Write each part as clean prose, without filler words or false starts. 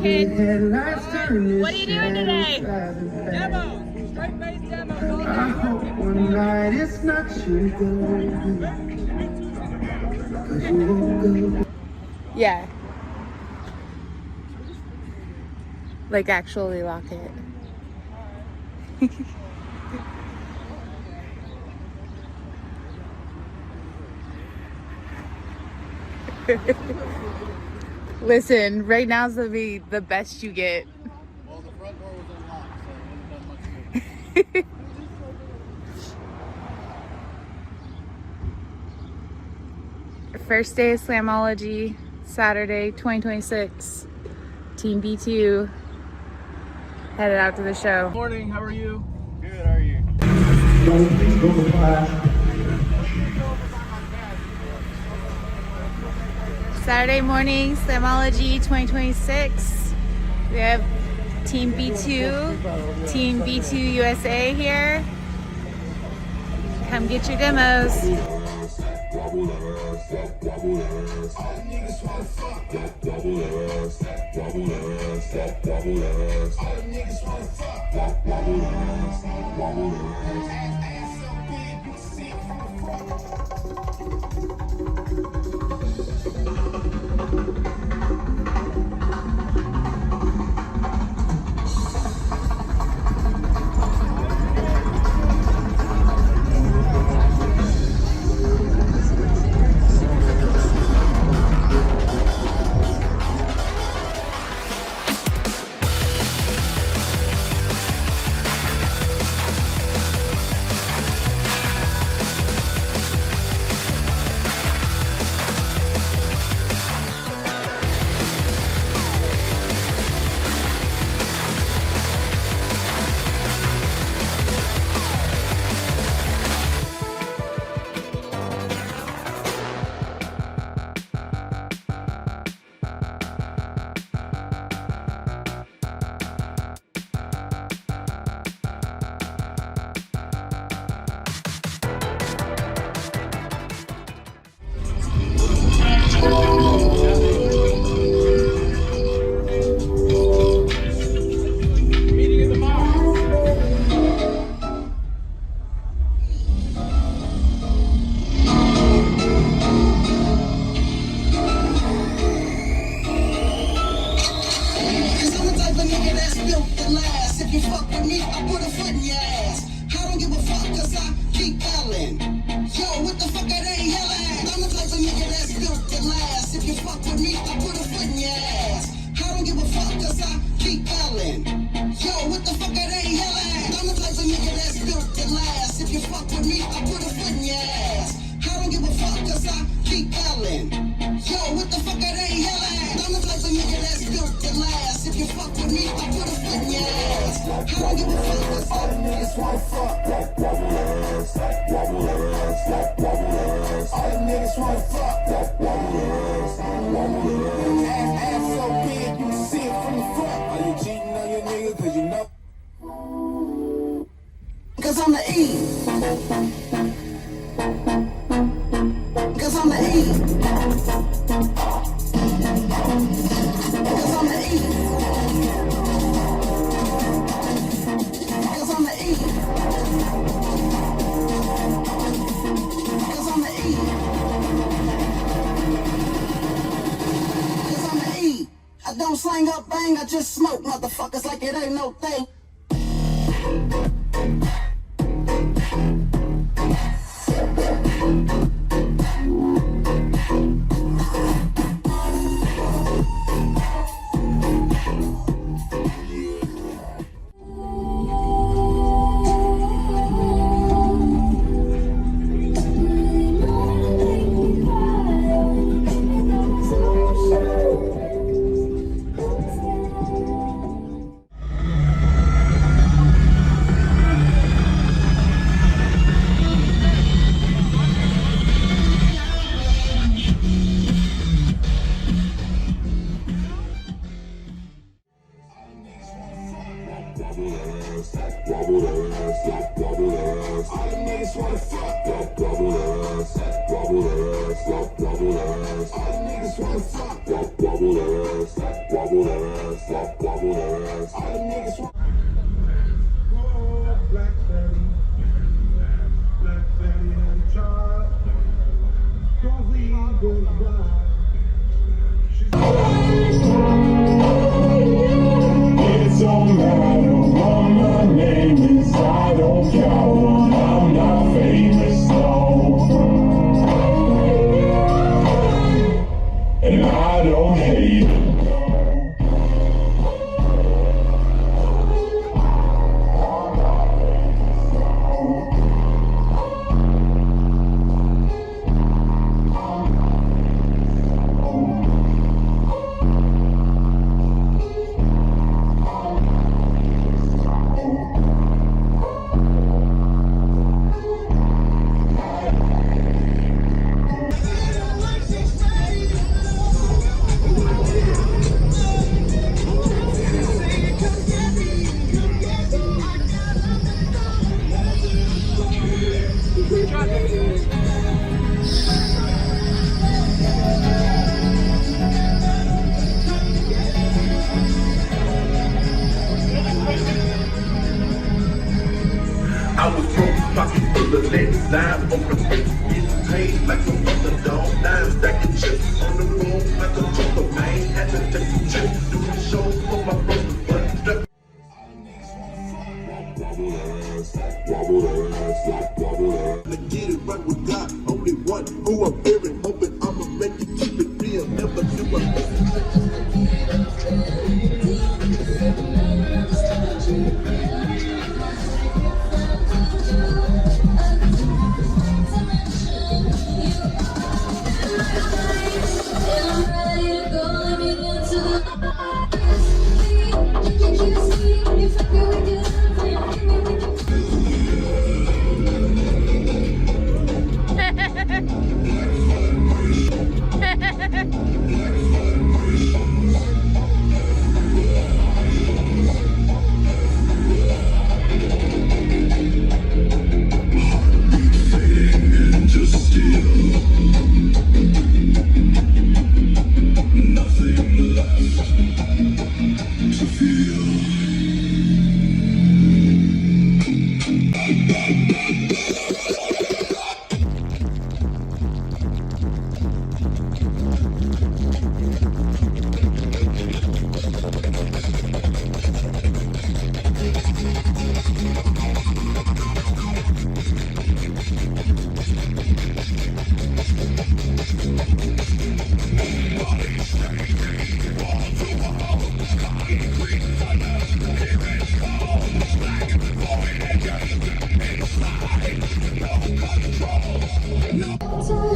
kids. What are you doing today? Demo. Straight face demo. I hope one night it's not you. Yeah. Like actually lock it. Listen, right now's gonna be the best you get. Well, the front door was unlocked, so it wouldn't have done much good. First day of Slamology, Saturday 2026. Team B2 headed out to the show. Morning, how are you? Good, how are you? Saturday morning, Slamology 2026. We have Team B2, Team B2 USA here. Come get your demos. Cause I'm the E. Cause I'm the E. Cause I'm the E. Cause I'm the E. Cause I'm the E. Cause I'm the E. I don't slang up bang, I just smoke motherfuckers like it ain't no thing. Wobble ass, coward, I'm not famous, no. And I don't hate it, no. I was broke, pocket full of lead, dime on the face, getting paid like some other dog, dime stacking chips on the road like a joker, man, had to take some chips, do the show for my brother, but strap. Let's get it right with God, only one who I'm fearing, hoping I'ma make it, keep it real, never do a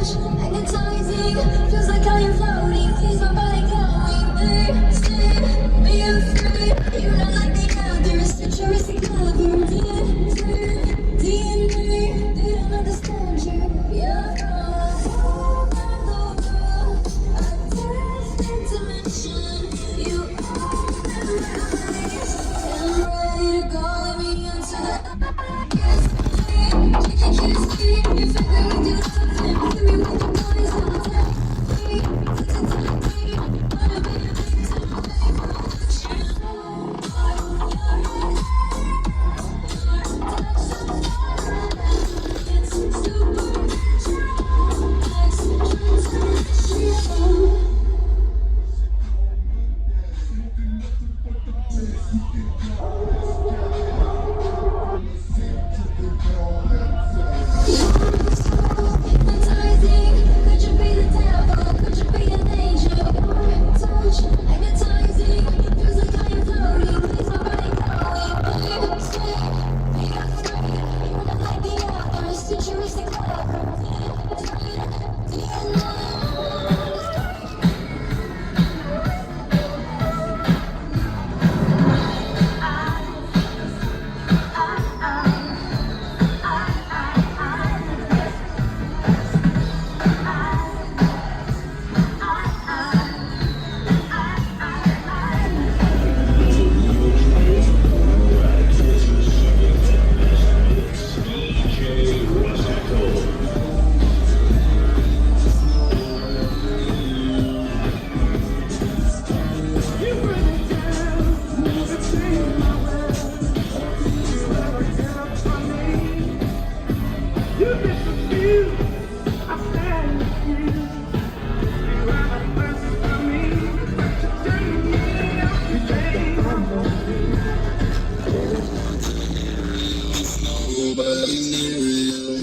Magnetizing, feels like I am floating. Please, my body going thirsty. Being free, you're not like the others. Futuristic lover, DNA. They don't understand you. You're all over a different dimension. You open my eyes, and I'm ready to go. Let me into the eyes. You can kiss me, you feel me with your love, and feel me with your body. nobody knew.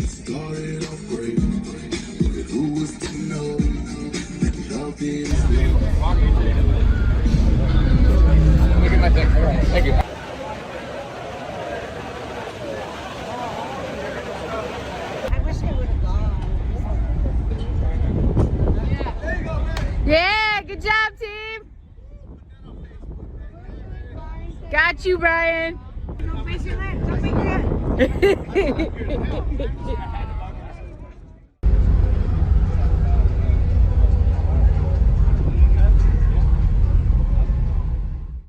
Started off great, but who was to know that love is real? Look at my thing. All right. Thank you. Yeah, good job, team. Got you, Brian.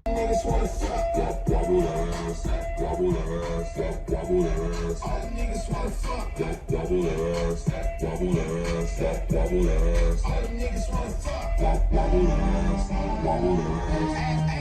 Niggas wanna fuck, wobble ass, wobble ass, wobble ass. All niggas wanna fuck, wobble ass, wobble ass, wobble ass. All niggas wanna fuck, wobble ass, wobble ass.